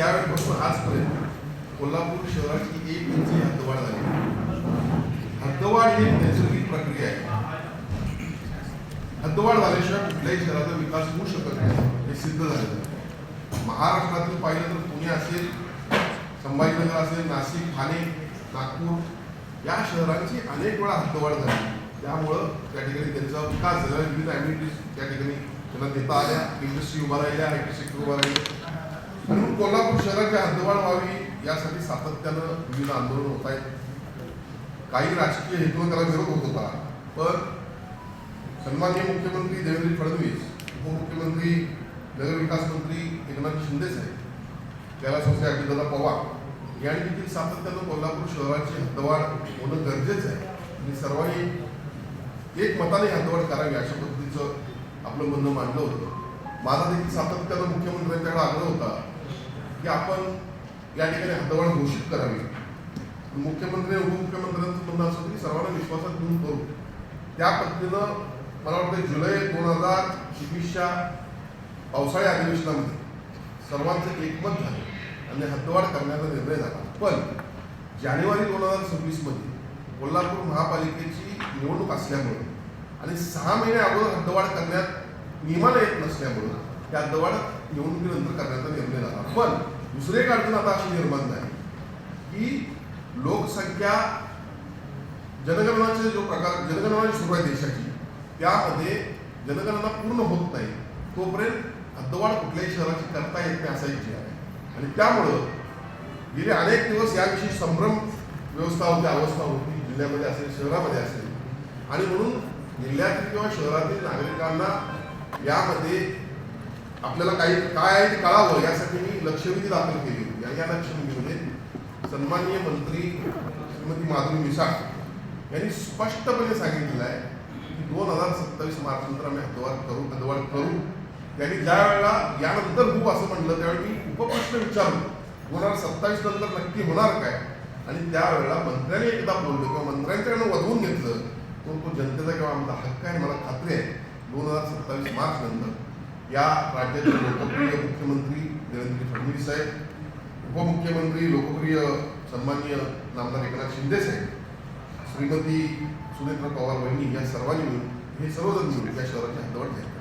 त्यावेळेपासून आजपर्यंत कोल्हापूर शहराची 1 इंची हद्दवाढ झाली. हद्दवाढ ही नैसर्गिक प्रक्रिया आहे. हद्दवाढ झाल्याशिवाय कुठल्याही शहराचा विकास होऊ शकत नाही हे सिद्ध झालेलं आहे. महाराष्ट्रातील पाहिलं तर पुणे असेल, संभाजीनगर असेल, नाशिक, ठाणे, नागपूर या शहरांची अनेक वेळा हद्दवाढ झाली. त्यामुळं त्या ठिकाणी त्यांचा विकास झाला. विविध ॲम्युनिटीज त्या ठिकाणी त्यांना देता आल्या, इंडस्ट्री उभा राहिल्या, IT सेक्टर उभा राहिले. म्हणून कोल्हापूर शहराची हद्दवाढ व्हावी यासाठी सातत्यानं विविध आंदोलन होत आहेत. काही राजकीय हेतून त्याला विरोध होत होता, पण सन्माननीय मुख्यमंत्री देवेंद्र फडणवीस, उपमुख्यमंत्री नगरविकास मंत्री एकनाथ शिंदे साहेब, कैलासवासी अजितदादा पवार यांनी देखील सातत्यानं कोल्हापूर शहराची हद्दवाढ होणं गरजेचं आहे आणि सर्वांनी एक मताने हद्दवाढ करावी अशा पद्धतीचं आपलं म्हणणं मांडलं होतं. माझा देखील सातत्यानं मुख्यमंत्र्यांच्याकडे आग्रह होता की आपण या ठिकाणी हद्दवाढ घोषित करावी. मुख्यमंत्री उपमुख्यमंत्र्यांचं म्हणणं असं की सर्वांना विश्वासात घेऊन करू. त्या पद्धतीनं मला वाटतं जुलै 2024च्या पावसाळी अधिवेशनामध्ये सर्वांचं एकमत झालं आणि हद्दवाढ करण्याचा निर्णय झाला. पण जानेवारी 2026मध्ये कोल्हापूर महापालिकेची निवडणूक असल्यामुळे आणि 6 महिने अगोदर हद्दवाढ करण्यात नियमानं येत नसल्यामुळं त्या हद्दवाढ निवडणुकीनंतर करण्याचा निर्णय झाला. पण दुसरे एक अडचण आता अशी निर्माण झाली की लोकसंख्या जनगणनाचे जो प्रकार जनगणना सुरू आहे देशाची, त्यामध्ये जनगणना पूर्ण होत नाही तोपर्यंत हद्दवाढ कुठल्याही शहराची करता येत नाही असा इच्छा आहे. आणि त्यामुळं गेले अनेक दिवस याविषयी संभ्रम व्यवस्था होती, अवस्था होती, जिल्ह्यामध्ये असेल, शहरामध्ये असेल. आणि म्हणून जिल्ह्यातील किंवा शहरातील नागरिकांना यामध्ये आपल्याला काय आहे ते कळावं यासाठी मी लक्षवेधी दाखल केली होती. आणि या लक्षवेधीमध्ये सन्माननीय मंत्री श्रीमती माधुरी मिसाळ यांनी स्पष्टपणे सांगितलेलं आहे की 2027 मार्चनंतर आम्ही हद्दवाढ करू. त्यांनी ज्या वेळेला यानंतर खूप असं म्हटलं त्यावेळी मी उपप्रश्न विचारलो 2027 नंतर नक्की होणार काय. आणि त्यावेळेला मंत्र्यांनी एकदा बोललो किंवा मंत्र्यांच्याकडनं वधवून घेतलं तो जनतेचा किंवा आमचा हक्क आहे. मला खात्री आहे 2027 मार्च नंतर या राज्याचे लोकप्रिय मुख्यमंत्री देवेंद्र फडणवीस साहेब, उपमुख्यमंत्री लोकप्रिय सन्माननीय नामदार एकनाथ शिंदे साहेब, श्रीमती सुनेत्रा पवार वहिनी या सर्वांनी मिळून हे सर्वजण मिळून या शहराची हद्दवाढ झाली.